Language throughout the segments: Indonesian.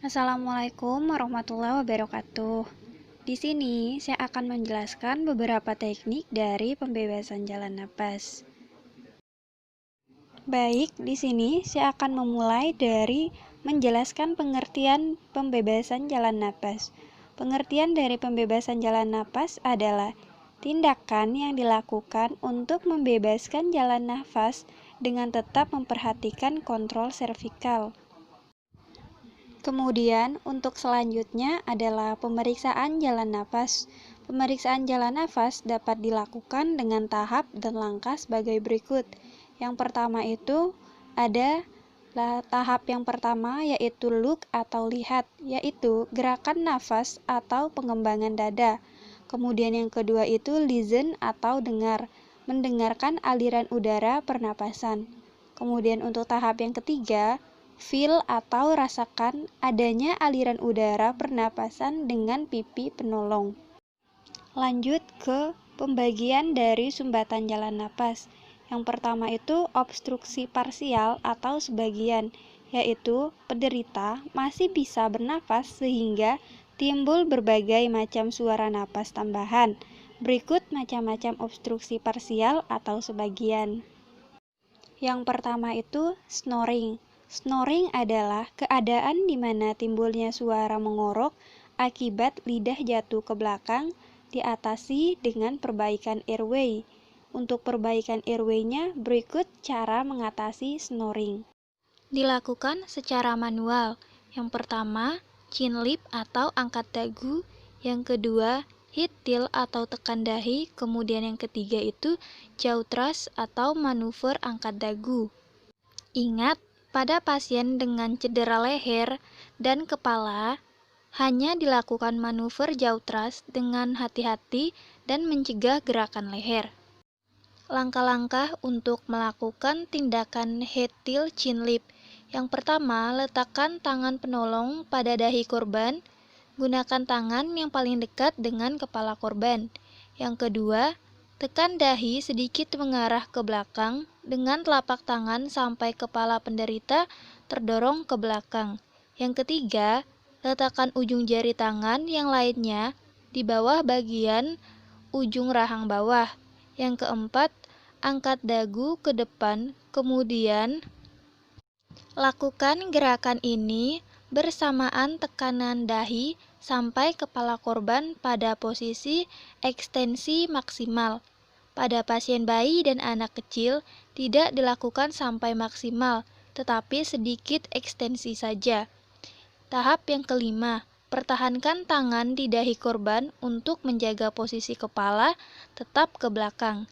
Assalamualaikum warahmatullahi wabarakatuh. Di sini saya akan menjelaskan beberapa teknik dari pembebasan jalan napas. Baik, di sini saya akan memulai dari menjelaskan pengertian pembebasan jalan napas. Pengertian dari pembebasan jalan napas adalah tindakan yang dilakukan untuk membebaskan jalan nafas dengan tetap memperhatikan kontrol servikal. Kemudian, untuk selanjutnya adalah pemeriksaan jalan nafas. Pemeriksaan jalan nafas dapat dilakukan dengan tahap dan langkah sebagai berikut. Yang pertama itu ada tahap yang pertama yaitu look atau lihat, yaitu gerakan nafas atau pengembangan dada. Kemudian yang kedua itu listen atau dengar, mendengarkan aliran udara pernapasan. Kemudian untuk tahap yang ketiga, feel atau rasakan adanya aliran udara pernapasan dengan pipi penolong. Lanjut ke pembagian dari sumbatan jalan napas. Yang pertama itu obstruksi parsial atau sebagian, yaitu penderita masih bisa bernafas sehingga timbul berbagai macam suara napas tambahan. Berikut macam-macam obstruksi parsial atau sebagian. Yang pertama itu snoring. Snoring adalah keadaan di mana timbulnya suara mengorok akibat lidah jatuh ke belakang, diatasi dengan perbaikan airway. Untuk perbaikan airway-nya, berikut cara mengatasi snoring. Dilakukan secara manual. Yang pertama, chin lip atau angkat dagu. Yang kedua, hit till atau tekan dahi. Kemudian yang ketiga itu jaw thrust atau manuver angkat dagu. Ingat, pada pasien dengan cedera leher dan kepala, hanya dilakukan manuver jaw thrust dengan hati-hati dan mencegah gerakan leher. Langkah-langkah untuk melakukan tindakan head till chin lip. Yang pertama, letakkan tangan penolong pada dahi korban. Gunakan tangan yang paling dekat dengan kepala korban. Yang kedua, tekan dahi sedikit mengarah ke belakang dengan telapak tangan sampai kepala penderita terdorong ke belakang. Yang ketiga, letakkan ujung jari tangan yang lainnya di bawah bagian ujung rahang bawah. Yang keempat, angkat dagu ke depan, kemudian lakukan gerakan ini bersamaan tekanan dahi sampai kepala korban pada posisi ekstensi maksimal. Pada pasien bayi dan anak kecil tidak dilakukan sampai maksimal, tetapi sedikit ekstensi saja. Tahap yang kelima, pertahankan tangan di dahi korban untuk menjaga posisi kepala tetap ke belakang.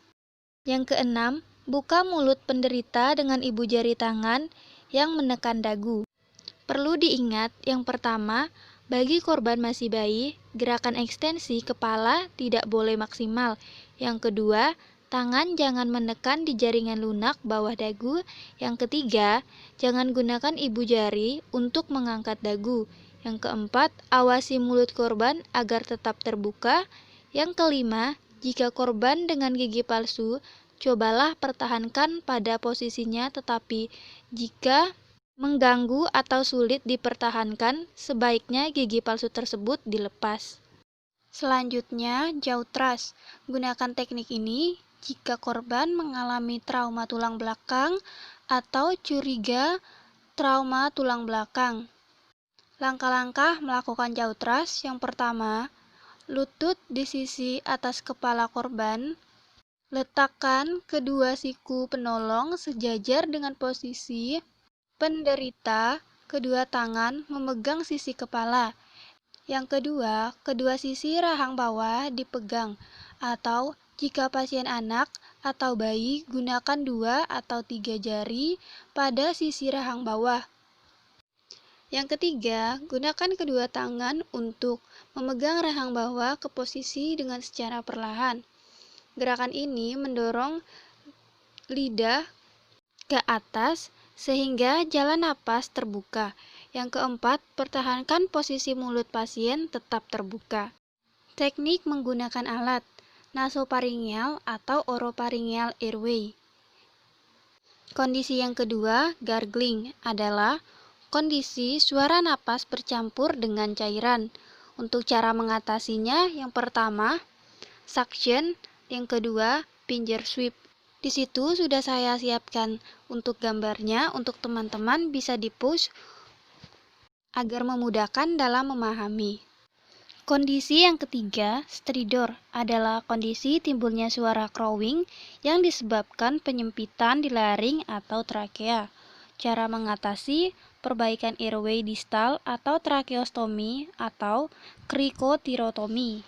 Yang keenam, buka mulut penderita dengan ibu jari tangan yang menekan dagu. Perlu diingat, yang pertama, bagi korban masih bayi, gerakan ekstensi kepala tidak boleh maksimal. Yang kedua, tangan jangan menekan di jaringan lunak bawah dagu. Yang ketiga, jangan gunakan ibu jari untuk mengangkat dagu. Yang keempat, awasi mulut korban agar tetap terbuka. Yang kelima, jika korban dengan gigi palsu, cobalah pertahankan pada posisinya, tetapi jika mengganggu atau sulit dipertahankan, sebaiknya gigi palsu tersebut dilepas. Selanjutnya, jaw thrust. Gunakan teknik ini jika korban mengalami trauma tulang belakang atau curiga trauma tulang belakang. Langkah-langkah melakukan jaw thrust. Yang pertama, lutut di sisi atas kepala korban. Letakkan kedua siku penolong sejajar dengan posisi penderita, kedua tangan memegang sisi kepala. Yang kedua, kedua sisi rahang bawah dipegang, atau jika pasien anak atau bayi, gunakan 2 atau 3 jari pada sisi rahang bawah. Yang ketiga, gunakan kedua tangan untuk memegang rahang bawah ke posisi dengan secara perlahan. Gerakan ini mendorong lidah ke atas sehingga jalan napas terbuka. Yang keempat, pertahankan posisi mulut pasien tetap terbuka. Teknik menggunakan alat nasofaringeal atau orofaringeal airway. Kondisi yang kedua, gargling, adalah Kondisi suara napas bercampur dengan cairan. Untuk cara mengatasinya, yang pertama, suction, yang kedua, finger sweep. Di situ sudah saya siapkan untuk gambarnya, untuk teman-teman bisa di-push agar memudahkan dalam memahami. Kondisi yang ketiga, stridor, adalah kondisi timbulnya suara crowing yang disebabkan penyempitan di laring atau trakea. Cara mengatasi, perbaikan airway distal atau tracheostomy atau krikotirotomi.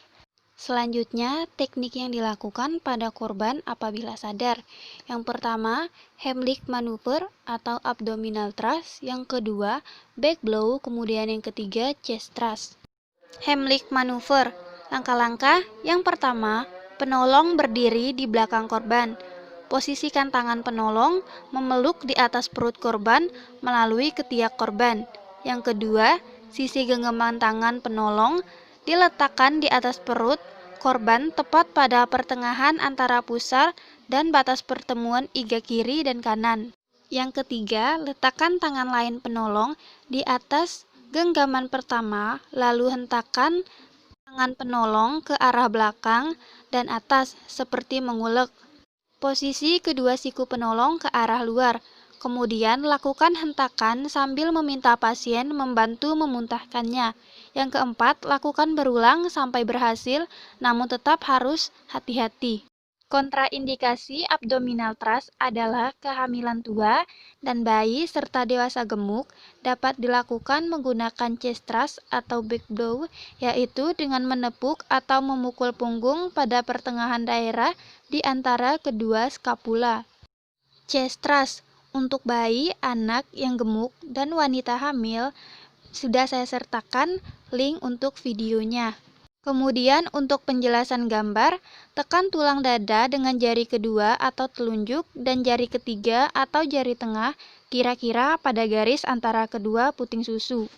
Selanjutnya, teknik yang dilakukan pada korban apabila sadar. Yang pertama, Heimlich maneuver atau abdominal thrust. Yang kedua, back blow. Kemudian yang ketiga, chest thrust. Heimlich maneuver. Langkah-langkah yang pertama, penolong berdiri di belakang korban. Posisikan tangan penolong memeluk di atas perut korban melalui ketiak korban. Yang kedua, sisi genggaman tangan penolong diletakkan di atas perut korban tepat pada pertengahan antara pusar dan batas pertemuan iga kiri dan kanan. Yang ketiga, letakkan tangan lain penolong di atas genggaman pertama, lalu hentakkan tangan penolong ke arah belakang dan atas seperti mengulek. Posisi kedua siku penolong ke arah luar. Kemudian lakukan hentakan sambil meminta pasien membantu memuntahkannya. Yang keempat, lakukan berulang sampai berhasil, namun tetap harus hati-hati. Kontraindikasi abdominal thrust adalah kehamilan tua dan bayi serta dewasa gemuk dapat dilakukan menggunakan chest thrust atau back blow, yaitu dengan menepuk atau memukul punggung pada pertengahan daerah di antara kedua skapula. Chest thrust untuk bayi, anak yang gemuk, dan wanita hamil sudah saya sertakan link untuk videonya. Kemudian untuk penjelasan gambar, tekan tulang dada dengan jari kedua atau telunjuk dan jari ketiga atau jari tengah kira-kira pada garis antara kedua puting susu.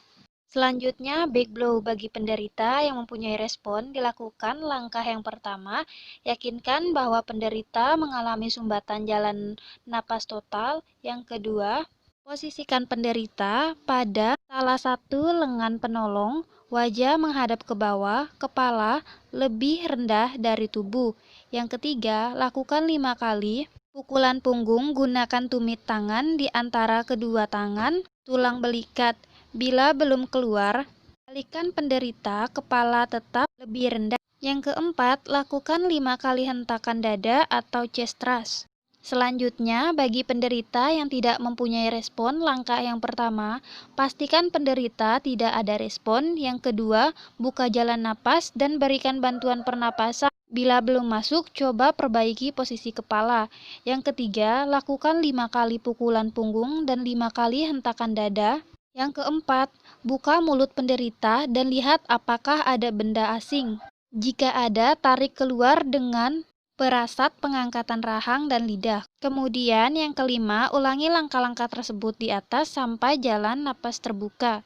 Selanjutnya, back blow bagi penderita yang mempunyai respon dilakukan. Langkah yang pertama, yakinkan bahwa penderita mengalami sumbatan jalan napas total. Yang kedua, posisikan penderita pada salah satu lengan penolong, wajah menghadap ke bawah, kepala lebih rendah dari tubuh. Yang ketiga, lakukan 5 kali pukulan punggung, gunakan tumit tangan di antara kedua tangan, tulang belikat. Bila belum keluar, balikkan penderita, kepala tetap lebih rendah. Yang keempat, lakukan 5 kali hentakan dada atau chest thrust. Selanjutnya, bagi penderita yang tidak mempunyai respon, langkah yang pertama, pastikan penderita tidak ada respon. Yang kedua, buka jalan napas dan berikan bantuan pernapasan. Bila belum masuk, coba perbaiki posisi kepala. Yang ketiga, lakukan 5 kali pukulan punggung dan 5 kali hentakan dada. Yang keempat, buka mulut penderita dan lihat apakah ada benda asing. Jika ada, tarik keluar dengan perasat pengangkatan rahang dan lidah. Kemudian yang kelima, ulangi langkah-langkah tersebut di atas sampai jalan napas terbuka.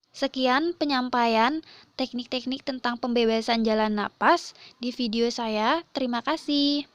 Sekian penyampaian teknik-teknik tentang pembebasan jalan napas di video saya. Terima kasih.